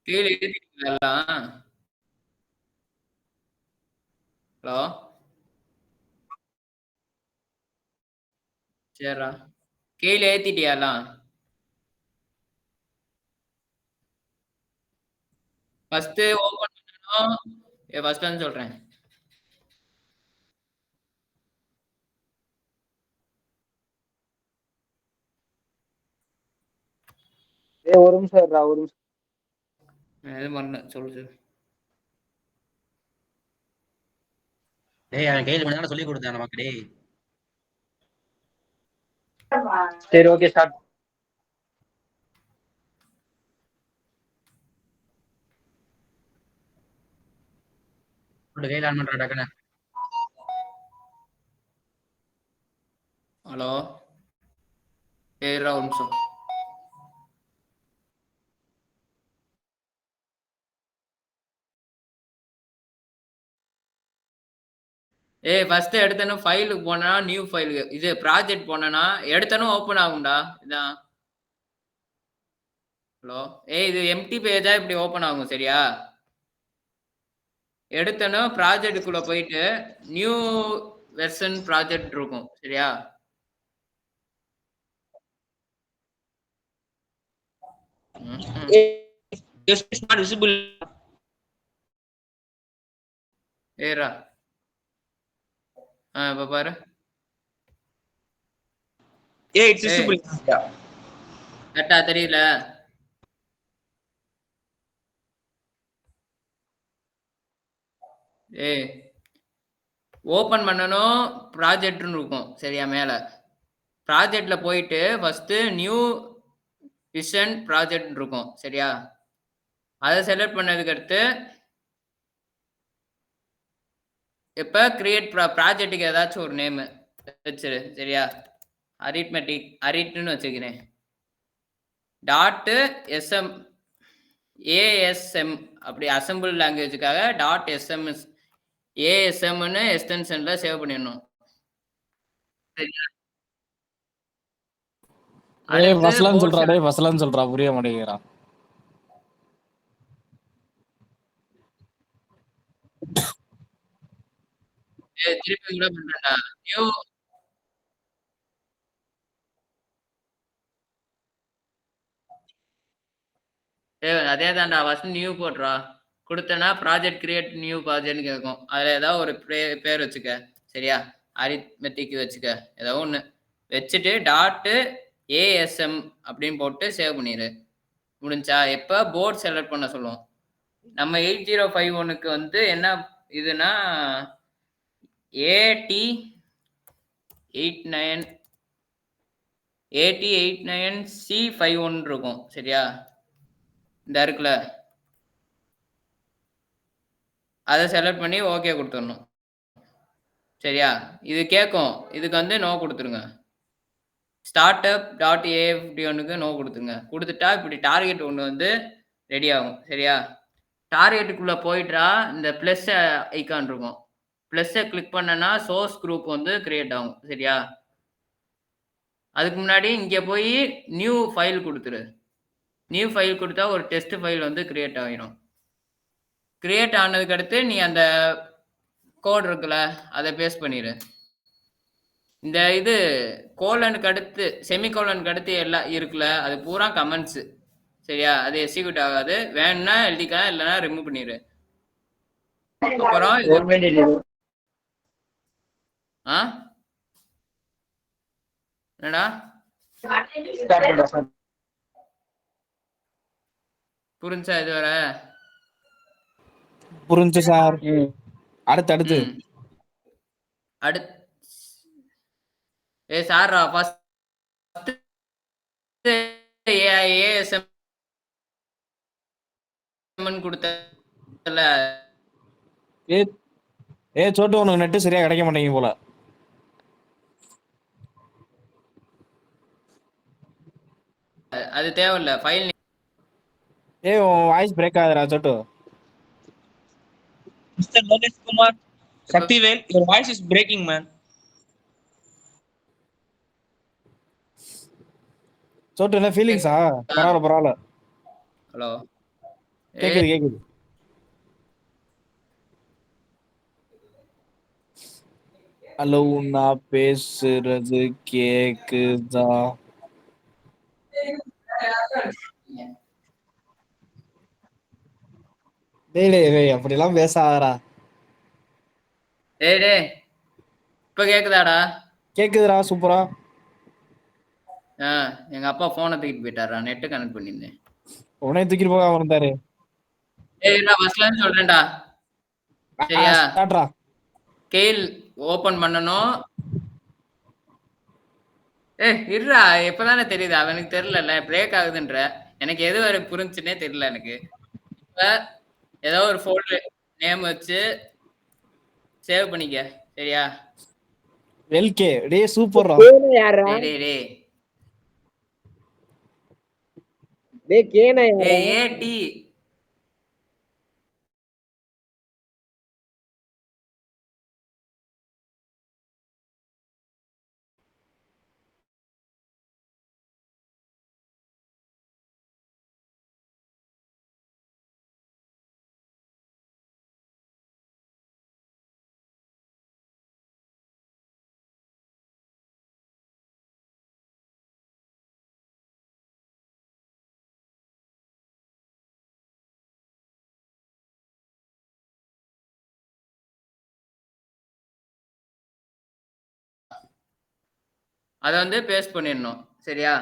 கீழ ஏத்திட்டீங்களா? ஹலோ? சரிடா. கீழ ஏத்திட்டியா எல்லாம்? ஃபர்ஸ்ட் ஓப்பன் பண்ணனும். ஃபர்ஸ்ட்ல இருந்து சொல்றேன். ஒரு நிமிஷம் இருடா, ஒரு நிமிஷம். எதுவும் பண்ணல. சொல்லு. டேய் அவன் கையில கொஞ்ச நேரம் சொல்லி கொடுத்தான் நமக்கு டேய். சரி ஓகே ஸ்டார்ட். கையில ஆன் பண்றா டக்குனு. ஹலோ? இருடா ஒரு நிமிஷம். ஃபர்ஸ்ட் எடுத்தனும் ஃபைலுக்கு போனா நியூ ஃபைலுக்கு இது ப்ராஜெக்ட் போனனா எடுத்தனும் ஓபன் ஆகும்டா. இதான். ஹலோ? இது எம்டி பேஜா இப்படி ஓபன் ஆகும் சரியா? எடுத்தனும் ப்ராஜெக்ட்டுக்குள்ள போயிட்டு நியூ வெர்ஷன் ப்ராஜெக்ட் இருக்கும் சரியா? It's not visible. ஏறா. இப்ப பாரு. It's visible. கரெக்டா தெரியல? ஓபன் பண்ணனும் ப்ராஜெக்ட்னு இருக்கும் சரியா? மேல ப்ராஜெக்ட்ல போயிட்டு ஃபர்ஸ்ட் நியூ விஷன் ப்ராஜெக்ட் இருக்கும் சரியா? அதை செலக்ட் பண்ணதுக்கு அடுத்து இப்ப கிரியேட் ப்ராஜெக்ட்டுக்கு ஏதாச்சும் ஒரு நேம் வச்சிரு சரியா? அரிட்னு வச்சுக்கிறேன். டாட் எஸ்எம் ஏஎஸ்எம் அப்படி அசம்பிள் லாங்குவேஜுக்காக டாட் எஸ்எம்எஸ் ஏஎஸ்எம்னு எக்ஸ்டென்ஷன்ல சேவ் பண்ணிடணும் சரியா? சொல்றா புரிய மாட்டேங்கிறான். திருப்பி கூட பண்றேன்டா. நியூ அதே தான்டா. ஃபர்ஸ்ட் நியூ போட்றா. கொடுத்தனா ப்ராஜெக்ட் கிரியேட் நியூ ப்ராஜெக்ட்னு கேட்கும். அதுல ஏதாவது ஒரு பேர் வச்சுக்க சரியா? அரித்மெட்டிக் வச்சுக்க ஏதோ ஒன்று வச்சுட்டு டாட் ஏஎஸ்எம் அப்படின்னு போட்டு சேவ் பண்ணிடு. முடிஞ்சா எப்ப போர்ட் செலக்ட் பண்ண சொல்லுவோம். நம்ம 8051க்கு வந்து என்ன இதுனா AT89C51 இருக்கும் சரியா? இந்த இருக்குல்ல அதை செலக்ட் பண்ணி ஓகே கொடுத்துடணும் சரியா? இது கேட்கும். இதுக்கு வந்து நோ கொடுத்துருங்க. ஸ்டார்ட் அப் டாட் ஏஎஃப்டி1க்கு நோ கொடுத்துருங்க. கொடுத்துட்டா இப்படி டார்கெட் ஒன்று வந்து ரெடி ஆகும் சரியா? டார்கெட்டுக்குள்ள போயிட்டா இந்த பிளஸ் ஐக்கான் இருக்கும். பிளஸ்ஸை கிளிக் பண்ணனா சோர்ஸ் குரூப் வந்து கிரியேட் ஆகும் சரியா? அதுக்கு முன்னாடி இங்க போய் நியூ ஃபைல் கொடுத்துரு. நியூ ஃபைல் கொடுத்தா ஒரு டெஸ்ட் ஃபைல் வந்து கிரியேட் ஆகிடும். கிரியேட் ஆனதுக்கு அடுத்து நீ அந்த கோட் இருக்குல்ல அதை பேஸ்ட் பண்ணிடு. இந்த இது கோலனுக்கு அடுத்து செமிகோலனுக்கு அடுத்து எல்லாம் இருக்குல்ல அது பூரா கமெண்ட்ஸ் சரியா? அது எக்ஸிக்யூட் ஆகாது. வேணும்னா எழுதிக்கலாம், இல்லைன்னா ரிமூவ் பண்ணிடு. அப்புறம் என்னடா புரிஞ்சா இது வர? புரிஞ்சு சார். அடுத்து சார்ரா ஃபர்ஸ்ட் ஏஎஸ்எம் கொடுத்தல. சோட்டு உனக்கு நெட்டு சரியா கிடைக்க மாட்டேங்க போல. அது தேவையில்ல. ஃபைல் உன் voice break ஆகுதுடா Chhotu. Mr. Lokesh Kumar, Shaktivel, your voice is breaking, man. Chhotu என்ன ஃபீலிங்ஸா? பரவாயில்ல. ஹலோ? கேக்குது கேக்குது. ஹலோ, நான் பேசுறது கேக்குதா? டேய் டேய் டேய், அப்படிலாம் பேசாதடா. டேய் டேய், இப்ப கேக்குதாடா? கேக்குதுடா சூப்பரா. எங்க அப்பா போனை தூக்கிட்டு போயிட்டாரா, நெட்டு கனெக்ட் பண்ணியிருந்தேன். உடனே தூக்கிட்டு போக வந்தாரு. ஏய் நான் ஃபர்ஸ்ட்ல இருந்து சொல்றேன்டா. சரியா? ஸ்டார்ட்ரா. கெயில் ஓபன் பண்ணணும். இருடா, இப்பதானே தெரியுது, அவனுக்கு தெரியல பிரேக் ஆகுதுன்ற. எனக்கு எது வரை புரிஞ்சுன்னே தெரியல எனக்கு. இப்ப ஏதோ ஒரு ஃபோல்டர் நேம் வச்சு சேவ் பண்ணிக்க. சரியா? எல்கே டேய் சூப்பர்ரா. கேனா யாரா? டேய் டேய் டேய் டேய் கேனா யாரா? டேய் ஏடி அதை வந்து பேஸ்ட் பண்ணிடணும். சரியா?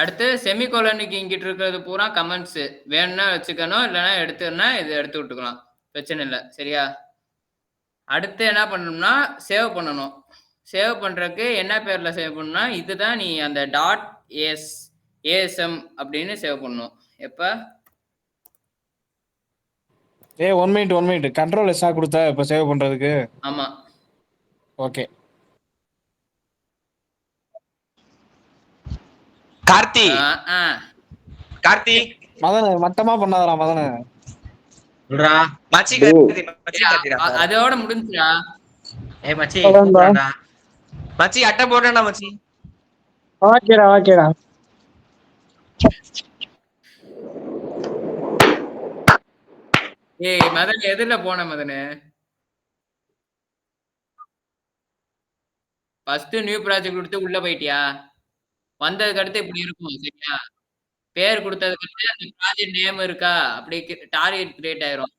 அடுத்து செமிகோலனுக்கு இங்கிட்டு இருக்கிறது பூரா கமெண்ட்ஸ் வேணும்னா வச்சுக்கணும், இல்லைன்னா எடுத்துன்னா இது எடுத்து விட்டுக்கலாம், பிரச்சனை இல்லை. சரியா? அடுத்து என்ன பண்ணணும்னா சேவ் பண்ணணும். சேவ் பண்றதுக்கு என்ன பேர்ல சேவ் பண்ணணும்னா இதுதான், நீ அந்த டாட் ஏஎஸ்எம் அப்படின்னு சேவ் பண்ணணும். எப்ப? ஏய் 1 மினிட் கண்ட்ரோல் எஸ் கொடுத்தா இப்ப சேவ் பண்றதுக்கு. ஆமா. ஓகே. கார்த்தி கார்த்தி மதன மட்டமா பண்ணாதடா மதன. சொல்றா மச்சி கார்த்தி மச்சி கார்த்திடா. அதோட முடிஞ்சுடா. மச்சி அதான்டா. கூப்பிடுறான்டா. மச்சி அட்டை போடுறேன்டா மச்சி. ஓகேடா ஓகேடா. ஏய் மதன், எதுல போன மதனு? ஃபர்ஸ்ட் நியூ ப்ராஜெக்ட் கொடுத்து உள்ள போயிட்டியா? வந்ததுக்கு அடுத்து இப்படி இருக்கும். சரியா? பேர் கொடுத்ததுக்கு அடுத்து அந்த ப்ராஜெக்ட் நேம் இருக்கா, அப்படி டார்கெட் கிரியேட் ஆயிரும்.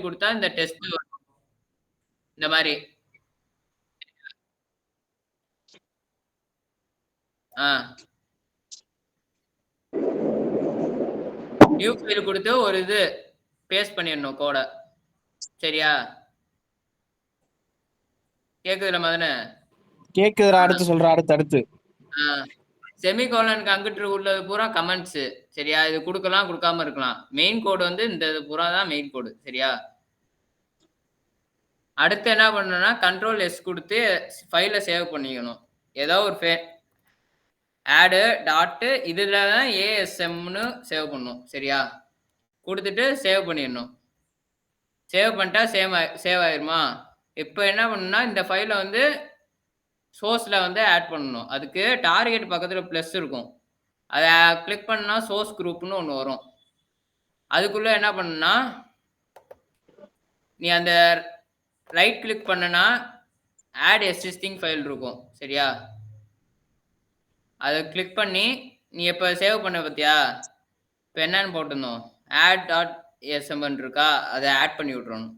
கொடுத்தா இந்த டெஸ்ட் வரும் இந்த மாதிரி. நியூ ஃபைல் கொடுத்து ஒரு இது பேஸ்ட் பண்ணிடணும் கோட. சரியா? கேக்குதுல மதன? கேக்குதுடா. அடுத்து சொல்றா. அடுத்து செமிகோலனுக்கு அங்கிட்டு உள்ளது பூரா கமெண்ட்ஸ். சரியா? இது கொடுக்கலாம் கொடுக்காம இருக்கலாம். மெயின் கோடு வந்து இந்த பூரா தான் மெயின் கோடு. சரியா? அடுத்து என்ன பண்ணணும்னா கண்ட்ரோல் எஸ் கொடுத்து ஃபைலை சேவ் பண்ணிக்கணும். ஏதோ ஒரு ஆடு டாட் இதுல தான் ஏஎஸ்எம்னு சேவ் பண்ணும். சரியா? கொடுத்துட்டு சேவ் பண்ணிடணும். சேவ் பண்ணிட்டா சேவ் ஆயிருமா? இப்போ என்ன பண்ணணும்னா இந்த ஃபைலை வந்து சோர்ஸில் வந்து ஆட் பண்ணணும். அதுக்கு டார்கெட் பக்கத்தில் ப்ளஸ் இருக்கும், அதை கிளிக் பண்ணா சோர்ஸ் குரூப்னு ஒன்று வரும். அதுக்குள்ளே என்ன பண்ணணும்னா நீ அந்த ரைட் கிளிக் பண்ணனா ஆட் எக்ஸிஸ்டிங் ஃபைல் இருக்கும். சரியா? அதை கிளிக் பண்ணி நீ இப்போ சேவ் பண்ண பார்த்தியா, இப்போ என்னன்னு போட்டிருந்தோம், ஆட் டாட் எஸ்எம்என் இருக்கா, அதை ஆட் பண்ணி விட்றணும்.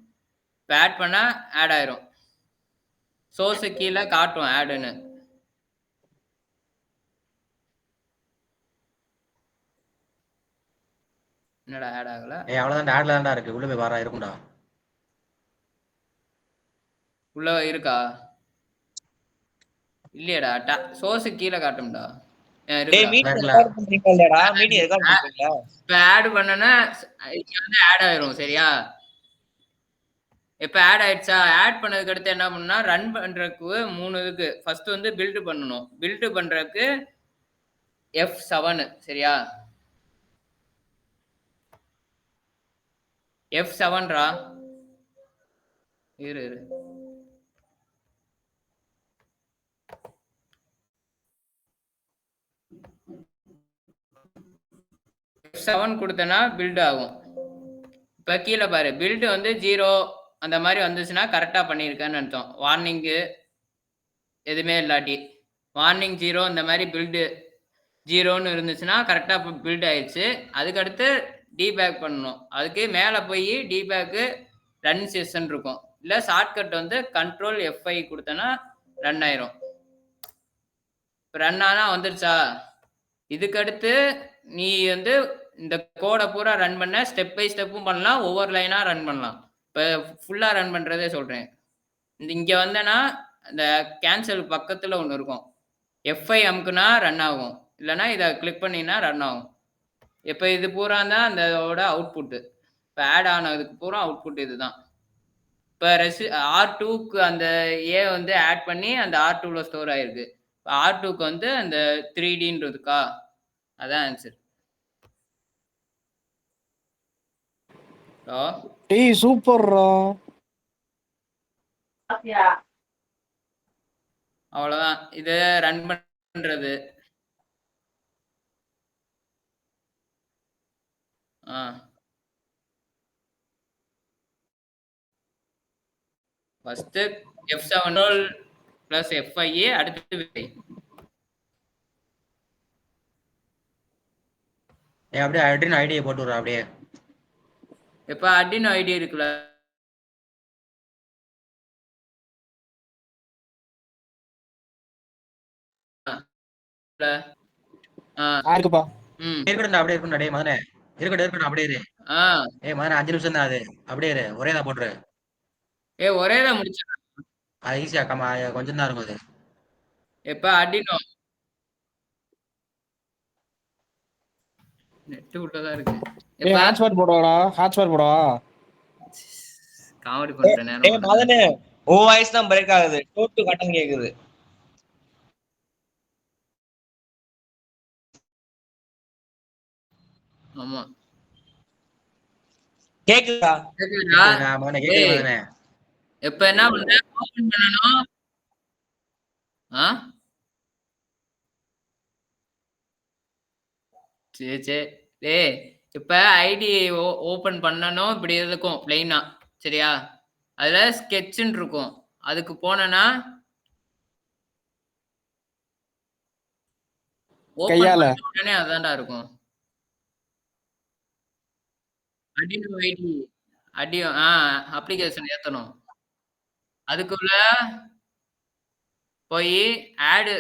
இப்போ ஆட் பண்ணால் ஆட் ஆயிரும். சோர்ஸு கீழே காட்டும் ஆடுன்னு. என்னடா ஆட் ஆகல? அவ்வளவுதான், ஆட்ல தான்டா இருக்கு. உள்ள போய் வாரா இருக்கும்டா. உள்ள இருக்கா? இல்லையடா, சோர்ஸு கீழே காட்டும்டா. டேய் மீடியா ரெக்கார்ட் பண்றீங்களாடா? மீடியா ரெக்கார்ட் பண்றீங்களா? இப்போ ஆட் பண்ணனா இங்க வந்து ஆட் ஆயிரும். சரியா? இப்போ ஆட் ஆயிடுச்சா? ஆட் பண்ணதுக்கு அடுத்து என்ன பண்ணா ரன் பண்றதுக்கு 3 இதுக்கு ஃபர்ஸ்ட் வந்து பில்டு பண்ணணும். பில்டு பண்றதுக்கு F7. சரியா? F7ரா. இரு F7 கொடுத்தனா பில்ட் ஆகும். இப்போ கீழே பாரு பில்டு வந்து 0 அந்த மாதிரி வந்துச்சுன்னா கரெக்டாக பண்ணியிருக்கேன்னு அர்த்தம். வார்னிங்கு எதுவுமே இல்லாட்டி வார்னிங் 0 இந்த மாதிரி பில்டு 0ன்னு இருந்துச்சுன்னா கரெக்டாக பில்ட் ஆயிடுச்சு. அதுக்கடுத்து டீபேக் பண்ணணும். அதுக்கு மேலே போய் டீபேக்கு ரன் செஷன் இருக்கும். இல்லை ஷார்ட்கட் வந்து கண்ட்ரோல் F5 கொடுத்தனா ரன் ஆயிரும். இப்போ ரன் ஆனால் வந்துருச்சா? இதுக்கடுத்து நீ வந்து இந்த கோடை பூரா ரன் பண்ண ஸ்டெப் பை ஸ்டெப்பும் பண்ணலாம், ஒவ்வொரு லைனாக ரன் பண்ணலாம். இப்போ ஃபுல்லாக ரன் பண்ணுறதே சொல்கிறேன். இங்கே வந்தேன்னா இந்த கேன்சல் பக்கத்தில் ஒன்று இருக்கும். F5 அமுக்குனா ரன் ஆகும், இல்லைனா இதை கிளிக் பண்ணினா ரன் ஆகும். இப்போ இது பூரா தான் அந்தோட அவுட்புட்டு. இப்போ ஆட் ஆனதுக்கு பூரா அவுட்புட் இது தான். இப்போ R2க்கு அந்த ஏ வந்து ஆட் பண்ணி அந்த R2ல ஸ்டோர் ஆயிருக்கு. இப்போ R2க்கு வந்து அந்த 3Dன்றதுக்கா, அதான் ஆன்சர். டேய் சூப்பர்ரா. அவ்வளோதான் இது ரன் பண்றது. ஃபர்ஸ்ட் F7 + F5 அடுத்து அப்படியே அட்ரின் ஐடியை போட்டு விடுறா அப்படியே. இப்போ அட்ரின் ஐடி இருக்குல்ல, யாருக்குப்பா? இருக்கட்டும் அப்படியே இருக்கணும். டேய் மதனே இருக்கட்டும் அப்படியே இரு. மதனே 5 நிமிஷம் தான் அது, அப்படியே இரு. ஒரே தான் போட்டுரு. ஒரே தான் முடிச்சிடறேன். அது ஈஸியா கொஞ்சம் தான் இருக்கும் அது. இப்போ அட்ரினோ நெட் விட்டதா இருக்கு. ஏய் ஹாட்ஸ்பாட் போடுவாடா, ஹாட்ஸ்பாட் போடுவா. காமெடி பண்ற நேரம். டேய் மதனே ஓ வாய்ஸ் தான் பிரேக் ஆகுது, டோட்டு கட்டன் கேக்குது. ஆமா கேக்குதா? கேக்குதா மதனே கேக்குது மதனே. இப்போ என்ன பண்ற? ஓபன் பண்ணனும். சரி சரி. டேய் இப்போ ஐடி ஓபன் பண்ணனும். இப்படி இருக்கும் பிளைனா, சரியா? அதுல ஸ்கெட்ச்னு இருக்கும். அதுக்கு போனனா கையால உடனே அதான்டா இருக்கும். அட்ரினோ ஐடி அப்ளிகேஷன் ஏத்தணும். அதுக்குள்ள போய் ஆட்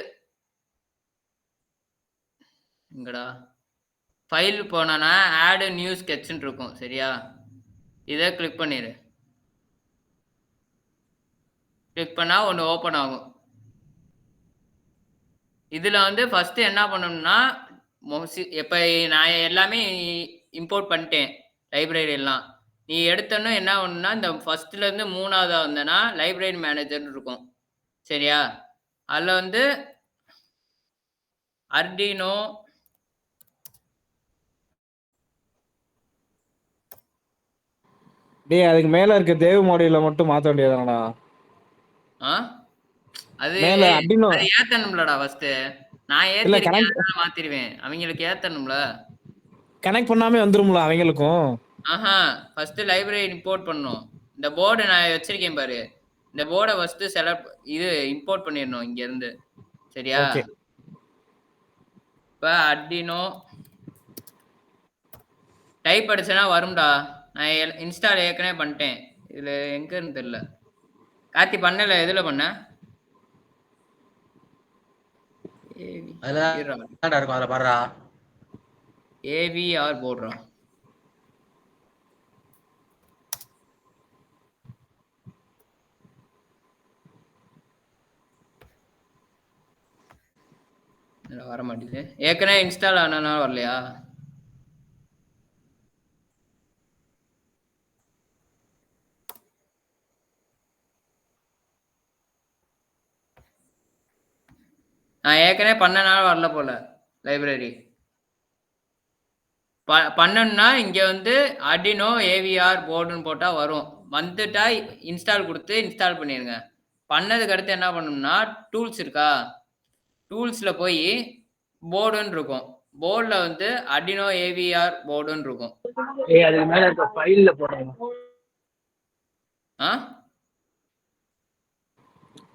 எங்கடா ஃபைல் போனா ஆட் நியூ ஸ்கெட்ச்னு இருக்கும், சரியா? இதை கிளிக் பண்ணிடு. கிளிக் பண்ணா ஒன்று ஓப்பன் ஆகும். இதில் வந்து ஃபஸ்ட்டு என்ன பண்ணணும்னா, இப்போ நான் எல்லாமே இம்போர்ட் பண்ணிட்டேன் லைப்ரரி எல்லாம். நீ எடுத்தோன்னு என்ன பண்ணணும்னா, இந்த ஃபஸ்ட்லேருந்து 3ஆவதாக வந்தேன்னா லைப்ரரி மேனேஜர்னு இருக்கும், சரியா? அதில் வந்து அர்டினோ டேய் அதுக்கு மேல இருக்க தேவ் மாடியூல மட்டும் மாத்த வேண்டியதானடா. அது மேல அர்டினோ அது ஏத்தணும்லடா ஃபர்ஸ்ட். நான் ஏத்திருக்கேன் மாத்திடுவேன். அவங்களுக்கு ஏத்தணும்ல. கனெக்ட் பண்ணாமே வந்துரும்ல அவங்களுக்கும். ஃபர்ஸ்ட் லைப்ரரி இம்போர்ட் பண்ணணும். இந்த போர்டு நான் வச்சிருக்கேன் பாரு, இந்த போர்டை ஃபர்ஸ்ட் செலக்ட் இம்போர்ட் பண்ணிடணும் இங்க இருந்து, சரியா? இப்போ அர்டினோ டைப் அடிச்சனா வரும்டா. நான் இன்ஸ்டால் ஏற்கனவே பண்ணிட்டேன். இதுல எங்கன்னு தெரியல. கார்த்தி பண்ணல, எதுல பண்ண? இருக்கும் அதுல பாருடா. ஏவிஆர் போடுறான். வர மாட்டேங்குது. ஏற்கனவே இன்ஸ்டால் ஆனனால வரலையா? நான் ஏற்கனவே பண்ணனால வரல போல லைப்ரரி. பண்ணணும்னா இங்கே வந்து அர்டினோ ஏவிஆர் போர்டுன்னு போட்டால் வரும். வந்துட்டா இன்ஸ்டால் கொடுத்து இன்ஸ்டால் பண்ணிடுங்க. பண்ணதுக்கு அடுத்து என்ன பண்ணணும்னா டூல்ஸ் இருக்கா, டூல்ஸில் போய் போர்டுன்னு இருக்கும். போர்டுல வந்து Arduino AVR போர்டுன்னு இருக்கும். அதுக்கு மேல இருக்க ஃபைல்ல போடணும்.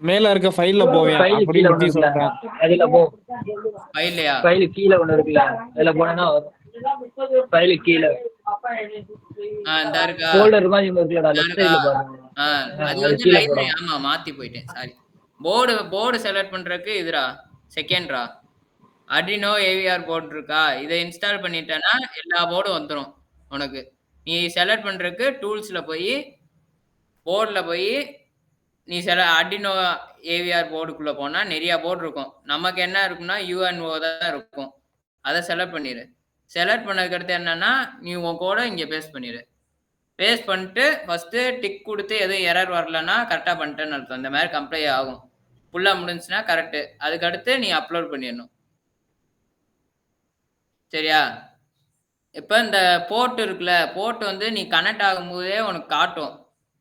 மேல இருக்க ஃபைல்ல போவேன் அப்படி முத்தி சொல்றேன். அதுல போ. ஃபைல்லையா? ஃபைல் கீழே ஒண்ணு இருக்குல்ல, அதுல போனா ஃபைல் கீழே இந்த இருக்கா? ஃபோல்டர் மாதிரி ஒண்ணு இருக்குடா, லெஃப்ட் சைடுல பாருங்க. அது வந்து லைப்ரரி. ஆமா, மாத்தி போயிட்டேன், சாரி. போர்டு செலக்ட் பண்றதுக்கு இதுடா, செகண்ட்ரா. Arduino AVR போர்டு இருக்கா, இதை இன்ஸ்டால் பண்ணிட்டேன்னா எல்லா போர்டும் வந்துடும் உனக்கு. நீ செலக்ட் பண்றதுக்கு டூல்ஸ்ல போய் போர்டுல போய் நீ Arduino AVR போர்டுக்குள்ள போனா நிறைய போர்டு இருக்கும். நமக்கு என்ன இருக்கும்னா UNO தான் இருக்கும். அதை செலக்ட் பண்ணிடு. செலக்ட் பண்ணதுக்கு அடுத்து என்னன்னா நீ உன் கோடை இங்க பேஸ்ட் பண்ணிடு. பேஸ்ட் பண்ணிட்டு ஃபர்ஸ்ட் டிக் கொடுத்து எதுவும் எரர் வரலன்னா கரெக்டா பண்ணிட்டேன்னு அர்த்தம். இந்த மாதிரி கம்ப்ளைண்ட் ஆகும். ஃபுல்லா முடிஞ்சுன்னா கரெக்ட். அதுக்கு அடுத்து நீ அப்லோட் பண்ணிடணும். சரியா? இப்ப இந்த போர்ட் இருக்குல்ல, போர்ட் வந்து நீ கனெக்ட் ஆகும்போதே உனக்கு காட்டும்.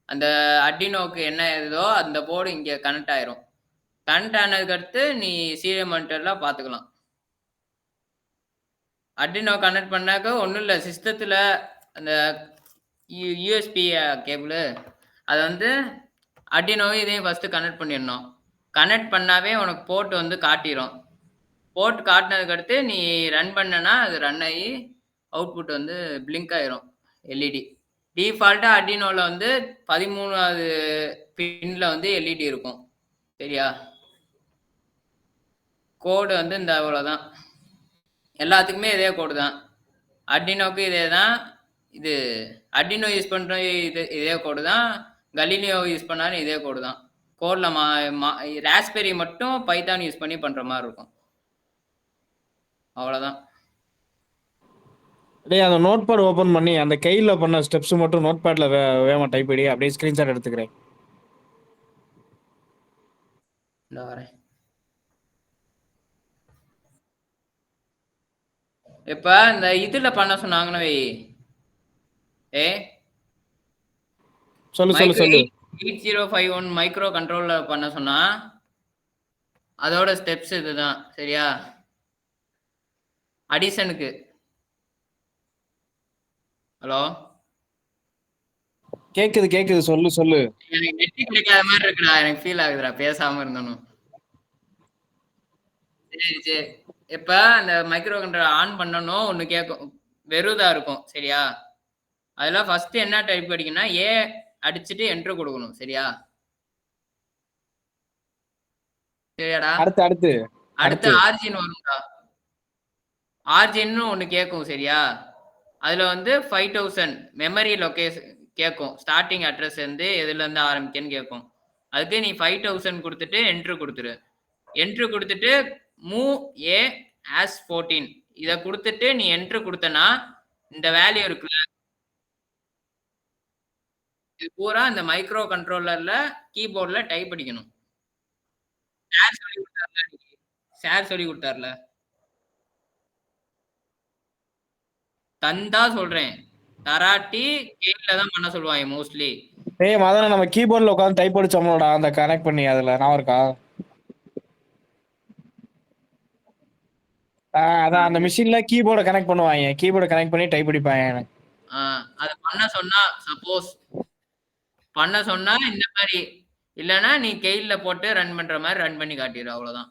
அந்த Arduinoக்கு என்ன ஏதோ அந்த போர்டு இங்க கனெக்ட் ஆயிரும். கனெக்ட் ஆனதுக்கு அடுத்து நீ சீரியல் மானிட்டர்ல பாத்துக்கலாம். Arduino கனெக்ட் பண்ணாக்க ஒன்றும் இல்லை, சிஸ்டத்துல அந்த யூஎஸ்பி கேபிள் அதை வந்து Arduino இதையும் ஃபர்ஸ்ட் கனெக்ட் பண்ணிடணும். கனெக்ட் பண்ணாவே உனக்கு போர்ட் வந்து காட்டிடும். போர்ட் காட்டினதுக்கு அடுத்து நீ ரன் பண்ணனா அது ரன் ஆகி அவுட்புட் வந்து பிளிங்க் ஆயிரும் எல்இடி. டிஃபால்ட்டா Arduinoல வந்து 13வது பின்ல வந்து எல்இடி இருக்கும். சரியா? கோடு வந்து இந்த அவ்வளவுதான். எல்லாத்துக்குமே இதே கோடு தான். Arduinoக்கு இதே தான். இது Arduino யூஸ் பண்ற இதே கோடு தான். Galileo யூஸ் பண்ணாலும் இதே கோடு தான். கோட்ல ராஸ்பெரி மட்டும் பைத்தான் யூஸ் பண்ணி பண்ற மாதிரி இருக்கும். அவ்வளவுதான். டேய், அந்த நோட் பேட் ஓபன் பண்ணி அந்த கையில பண்ண ஸ்டெப்ஸ் மட்டும் நோட் பேட்ல வேகமா டைப் பண்ணி அப்படியே ஸ்கிரீன்ஷாட் எடுத்துக்கிறேன். வரேன். இப்ப இந்த இதுல பண்ண சொன்னாங்கன்னு வை. சொல்லு 8051 மைக்ரோ கண்ட்ரோலர் பண்ண சொன்னா அதோட ஸ்டெப்ஸ் இதுதான். சரியா? அடிஷனுக்கு. ஹலோ, கேக்குது சொல்லு. எனக்கு நெட் கிடைக்காத மாதிரி இருக்குடா, எனக்கு ஃபீல் ஆகுதுடா பேசாம இருந்தனும். சரி. இப்ப அந்த மைக்ரோ கண்ட்ரோலர் ஆன் பண்ணணும், ஒண்ணு கேட்கும், வெறுதா இருக்கும். சரியா? அதெல்லாம் ஃபர்ஸ்ட் என்ன டைப் படிக்கணும்னா ஏ அடிச்சுட்டு என்டர் கொடுக்கணும். சரியா? சரியாடா? அடுத்து ஆர்ஜின் வரும்டா. ஆர்ஜின் ஒண்ணு கேட்கும். சரியா? அதுல வந்து 5000 மெமரி லொகேஷன் கேட்கும். ஸ்டார்டிங் அட்ரஸ் வந்து எதுல இருந்து ஆரம்பிக்கன்னு கேட்கும். அதுக்கு நீ 5000 கொடுத்துட்டு என்ட்ரு கொடுத்துரு. என்ட்ரு கொடுத்துட்டு மூவ் ஏ ஆஸ் 14 இதை கொடுத்துட்டு நீ என்ட்ரு கொடுத்தனா இந்த வேல்யூ இருக்குல்ல, இது பூரா இந்த மைக்ரோ கண்ட்ரோலர்ல கீபோர்ட்ல டைப் அடிக்கணும். சார் சொல்லி கொடுத்தார்ல, தந்தா சொல்றேன். தராட்டி கேட்ல தான் பண்ண சொல்லுவாங்க மோஸ்ட்லி. ஏய் மதன, நம்ம கீபோர்ட்ல உட்கார்ந்து டைப் அடிச்சோம்லடா அந்த கனெக்ட் பண்ணி, அதுல நான் இருக்கா? அதான் அந்த மிஷின்ல கீபோர்டை கனெக்ட் பண்ணுவாங்க. கீபோர்டை கனெக்ட் பண்ணி டைப் அடிப்பாங்க. அது பண்ண சொன்னா, சப்போஸ் பண்ண சொன்னா இந்த மாதிரி, இல்லனா நீ கெயில்ல போட்டு ரன் பண்ற மாதிரி ரன் பண்ணி காட்டிடு. அவ்வளவுதான்.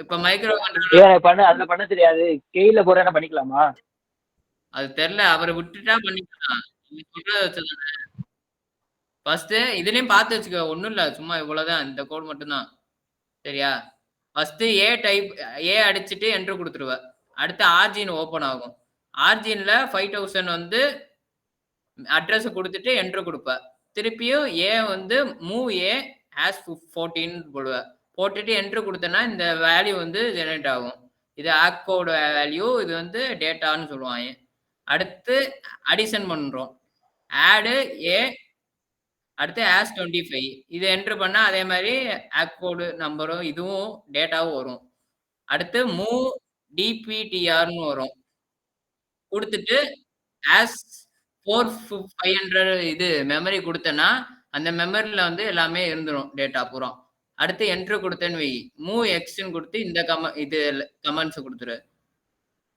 இப்ப மைக்ரோ கண்ட்ரோலர் அதுல பண்ண தெரியாது, கெயில்ல போறேன்னா பண்ணிக்கலாமா? அது தெரியல, அவரை விட்டுட்டா பண்ணிக்கலாம். நீ சொல்றத வச்சுதானே. ஃபர்ஸ்ட் இதுலயும் பார்த்து வச்சுக்க, ஒண்ணும் இல்ல, சும்மா இவ்வளவுதான், இந்த கோட் மட்டும்தான். சரியா? ஃபர்ஸ்ட் ஏ அடிச்சுட்டு என்டர் கொடுத்துருவ. அடுத்து ஆர்ஜின் ஓபன் ஆகும். ஆர்ஜின்ல 5000 வந்து அட்ரஸ் கொடுத்துட்டு என்டர் கொடுப்ப. திருப்பியும் ஏ வந்து மூவ் ஏ ஆஸ் 14 போடுவ. போட்டுட்டு என்டர் கொடுத்தனா இந்த வேல்யூ வந்து ஜெனரேட் ஆகும். இது ஆக்கோட வேல்யூ, இது வந்து டேட்டான்னு சொல்லுவாங்க. அடுத்து அடிஷன் பண்றோம். ஆடு ஏ, அடுத்து ஆஸ் 25 இது என்டர் பண்ணா அதே மாதிரி ஆக்கோடு நம்பரும் இதுவும் டேட்டாவும் வரும். அடுத்து மூவ் டிபிடிஆர்னு வரும். கொடுத்துட்டு ஆஸ் 4500 இது மெமரி கொடுத்தனா அந்த மெமரியில வந்து எல்லாமே இருந்துரும், டேட்டா பூரா. அடுத்து என்ட்ரு கொடுத்தேன்னு வை, மூவ் எக்ஸ்ன்னு கொடுத்து இந்த இது கமெண்ட்ஸ் கொடுத்துரு.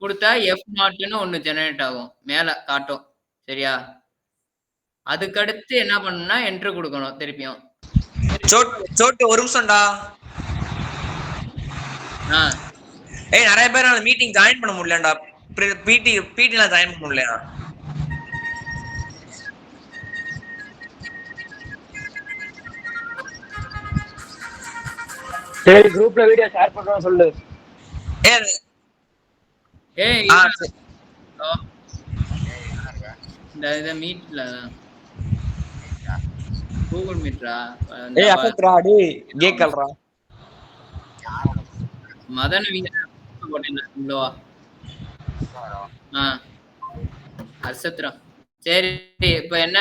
கொடுத்தா F0ன்னு ஒண்ணு ஜெனரேட் ஆகும். மேல காட்டும். சரியா? அதுக்கடுத்து என்ன பண்ணணும்னா என்டர் கொடுக்கணும் திருப்பியும். சோட்டு ஒரு நிமிஷம்டா. ஏய் நிறைய பேர் அந்த மீட்டிங் ஜாயின் பண்ண முடியலடா. பிடில ஜாயின் பண்ண முடியல. சரி குரூப்ல வீடியோ ஷேர் பண்றோம் சொல்லு. ஏய் இந்த மீட்ல கூகுள் மீட்ரா? ஏய் அசத்ரா டேய் கேக்கல்றா. மதன வீடியோ போட்டேன்ல. அசத்ரா. சரி இப்போ என்ன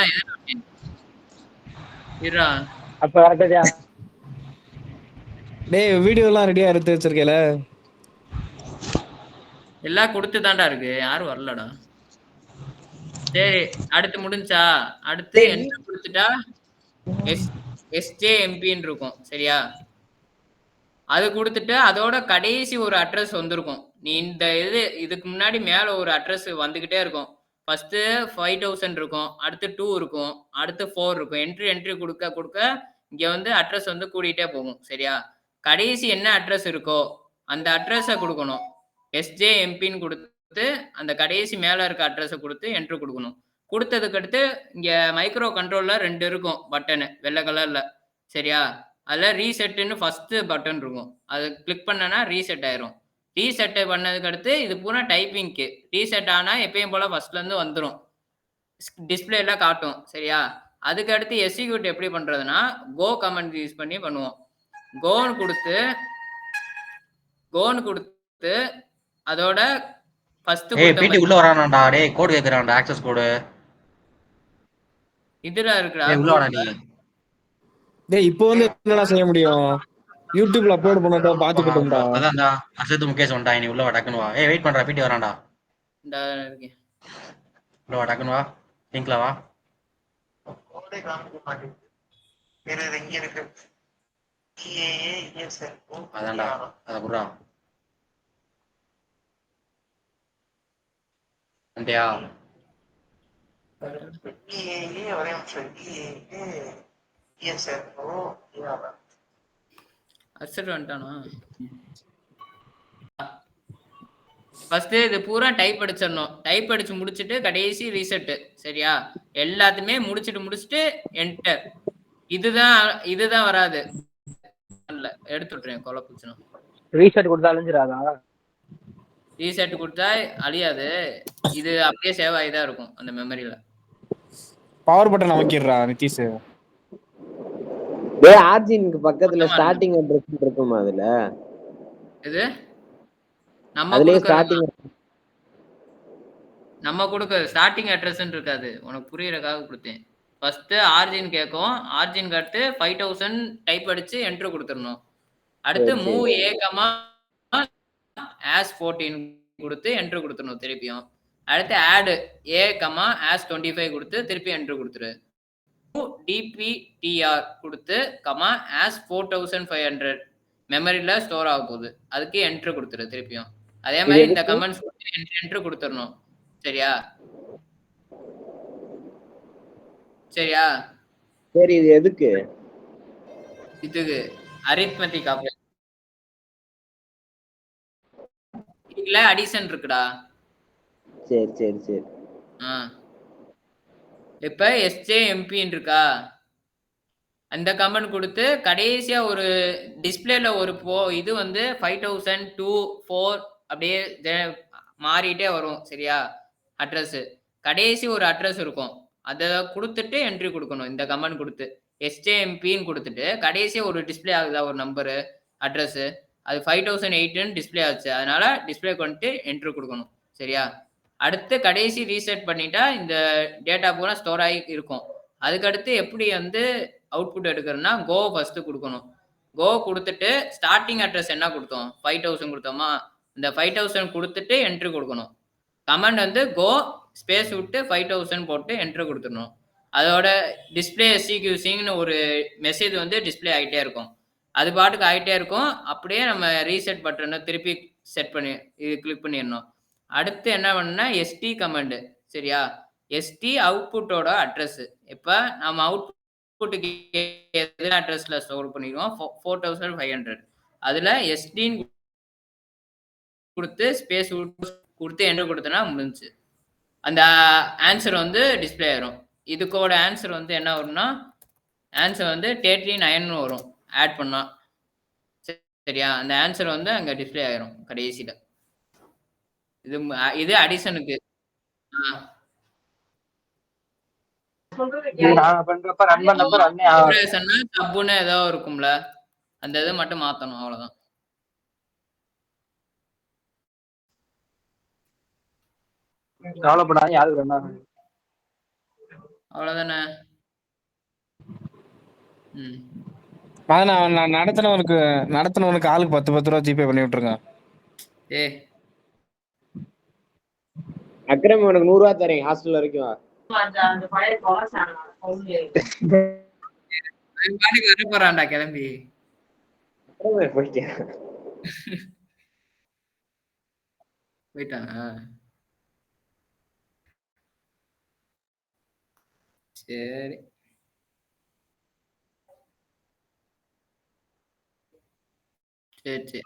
இருடா. அப்ப கரெக்ட்டா டேய் வீடியோலாம் ரெடியா எடுத்து வச்சிருக்கேல? எல்லாம் கொடுத்து தான்டா இருக்கு. யாரும் வரலடா. சரி அடுத்து முடிஞ்சா? அடுத்து என்ன கொடுத்துட்டா SJMPன்னு இருக்கும். சரியா? அது கொடுத்துட்டு அதோட கடைசி ஒரு அட்ரஸ் வந்திருக்கும். நீ இந்த இதுக்கு முன்னாடி மேல ஒரு அட்ரஸ் வந்துகிட்டே இருக்கும். ஃபர்ஸ்ட் 5000 இருக்கும், அடுத்து 2 இருக்கும், அடுத்து 4 இருக்கும். என்ட்ரி கொடுக்க கொடுக்க இங்க வந்து அட்ரஸ் வந்து கூடிட்டே போகும். சரியா? கடைசி என்ன அட்ரஸ் இருக்கோ அந்த அட்ரஸை கொடுக்கணும். SJMPன்னு கொடுத்து அந்த கடைசி மேல இருக்க அட்ரஸை கொடுத்து என்ட்ரி கொடுக்கணும். கொடுத்ததுக்கு அடுத்து இங்க மைக்ரோ கண்ட்ரோல்ல 2 இருக்கும் பட்டனு வெள்ளை கலர்ல. சரியா? அதில் ரீசெட்டுன்னு ஃபர்ஸ்ட் பட்டன் இருக்கும். அது கிளிக் பண்ணனா ரீசெட் ஆயிரும். ரீசெட் பண்ணதுக்கு அடுத்து இது பூரா டைப்பிங்க்கு. ரீசெட் ஆனால் எப்பயும் போல ஃபர்ஸ்ட்லேருந்து வந்துடும். டிஸ்பிளேல காட்டும். சரியா? அதுக்கு அடுத்து எக்ஸிக்யூட் எப்படி பண்ணுறதுன்னா கோ கமெண்ட் யூஸ் பண்ணி பண்ணுவோம். கோன்னு கொடுத்து அதோட ஃபர்ஸ்ட் பிடி உள்ள வரானாடா. டேய் கோட் கேக்குறான்டா. ஆக்சஸ் கோட் இதுல இருக்குடா. உள்ள வாடா நீ. டேய் இப்போ வந்து என்னடா செய்ய முடியும்? யூடியூப்ல அப்லோட் பண்ணதா பாத்துக்கிட்டோம்டா. அதான்டா அசத்து முகேஷ் வந்துட்டான். நீ உள்ள வா டக்குனு வா. ஏய் வெயிட் பண்றா. பிடி வரான்டா. இந்த இருக்கேன். உள்ள வா டக்குனு வா. லிங்க்ல வா. ஓடே காமிக்க மாட்டேங்குது. வேற எங்க இருக்கு? ஏ சார். அதான்டா. அத புறா. அண்டியா. ஒரே நிமிஷம். ஏ சார். ஓ யாரா? அசட் வந்துட்டானா? ஃபர்ஸ்ட் இது பூரா டைப் அடிச்சிடணும். டைப் அடிச்சு முடிச்சுட்டு கடைசி ரீசெட். சரியா? எல்லாத்தையுமே முடிச்சுட்டு என்டர். இதுதான் வராது. எடுத்து விட்டுறேன். கொலை பிரச்சனை. ரீசெட் கொடுத்தா அழிஞ்சிராதா? ரீசெட் கொடுத்தா அழியாது. இது அப்படியே சேவ் ஆகி தான் இருக்கும் அந்த மெமரியில. பவர் பட்டன் அமைக்கிறா நிதிஷ். டேய் ஆர்ஜினுக்கு பக்கத்துல ஸ்டார்டிங் அட்ரஸ் இருக்குமா அதுல? இது நம்ம கொடுக்க ஸ்டார்டிங் அட்ரஸ்ன்னு இருக்காது. உனக்கு புரியறதுக்காக கொடுத்தேன். ஃபர்ஸ்ட் ஆர்ஜின் கேட்கும். ஆர்ஜினுக்கு அடுத்து 5000 டைப் அடிச்சு என்ட்ரு கொடுத்துடணும். அடுத்து மூவ் ஏ கமா as 14 கொடுத்து என்ட்ரு கொடுத்துடணும் திருப்பியும். அடுத்து ஆட் ஏ கமா as 25 கொடுத்து திருப்பி என்ட்ரு கொடுத்துரு. DPTR கொடுத்து கமா as 4500 மெமரியில ஸ்டோர் ஆக போகுது. அதுக்கு என்ட்ரு கொடுத்துரு திருப்பியும். அதே மாதிரி இந்த கமெண்ட்ஸ் என்ட்ரு கொடுத்துடணும். சரியா? சரி இது எதுக்கு? இதுக்கு அரித்மெட்டிக் ஆப்ரேஷன் இல்ல அடிஷன் இருக்குடா. சரி. இப்ப SJMP இருக்கா? அந்த கமெண்ட் கொடுத்து கடைசியா ஒரு டிஸ்பிளேல ஒரு இது வந்து 5000 2 4 அப்படியே மாறிட்டே வரும். சரியா? அட்ரஸ் கடைசி ஒரு அட்ரஸ் இருக்கும். அதை கொடுத்துட்டு என்ட்ரி கொடுக்கணும். இந்த கமெண்ட் கொடுத்து SJMPன்னு கொடுத்துட்டு கடைசி ஒரு டிஸ்பிளே ஆகுதா ஒரு நம்பரு அட்ரஸ். அது 5008ன்னு டிஸ்பிளே ஆச்சு. அதனால டிஸ்பிளே கொண்டு என்ட்ரி கொடுக்கணும். சரியா? அடுத்து கடைசி ரீசெட் பண்ணிட்டா இந்த டேட்டா பூரா ஸ்டோர் ஆகி இருக்கும். அதுக்கடுத்து எப்படி வந்து அவுட்புட் எடுக்கிறதுனா கோ ஃபர்ஸ்ட் கொடுக்கணும். கோ கொடுத்துட்டு ஸ்டார்டிங் அட்ரஸ் என்ன கொடுத்தோம்? 5000 கொடுத்தோமா? இந்த 5000 கொடுத்துட்டு என்ட்ரி கொடுக்கணும். கமெண்ட் வந்து கோ ஸ்பேஸ் விட்டு 5000 போட்டு என்ட்ரி கொடுத்துடணும். அதோட டிஸ்பிளே எக்ஸிக்யூஷன்னு ஒரு மெசேஜ் வந்து டிஸ்பிளே ஆகிட்டே இருக்கும். அது பாட்டுக்கு ஆகிட்டே இருக்கும். அப்படியே நம்ம ரீசெட் பட்டனை திருப்பி செட் பண்ணி இது கிளிக் பண்ணிடணும். அடுத்து என்ன பண்ணா எஸ்டி கமாண்ட். சரியா? எஸ்டி அவுட்புட்டோட அட்ரஸ். இப்ப நம்ம அவுட்புட்டுக்கு எது அட்ரஸ்ல ஸ்டோர் பண்ணிடுவோம் 4500. அதுல எஸ்டின்னு கொடுத்து ஸ்பேஸ் கொடுத்து என்டர் கொடுத்தனா முடிஞ்சுச்சு. அந்த ஆன்சர் வந்து டிஸ்பிளே ஆயிரும். இதுக்கோட ஆன்சர் வந்து என்ன வரும்னா ஆன்சர் வந்து 39 வரும் ஆட் பண்ணா. சரியா? அந்த ஆன்சர் வந்து அங்க டிஸ்பிளே ஆயிரும் கடைசியில. இது அடிஷனுக்கு. நான் பண்றப்ப ரன் பண்ணப்ப ரன்னே ஆகும். சப்புன்னு ஏதோ இருக்கும்ல, அந்த இதை மட்டும் மாத்தணும் அவ்வளவுதான். கவலைப்படாத யாருக்கு ரன் ஆகும். அவ்வளவுதானே. நான் நடத்தினவனுக்கு ஆளுக்கு 10 ரூபா ஜிபே பண்ணி விட்டுருங்க. ஏ அக்ரம் உனக்கு 100 ரூபா தரேன் ஹாஸ்டல் வரைக்கும். போறான்டா கிளம்பி. போயிட்டாங்க. சரி சரி சரி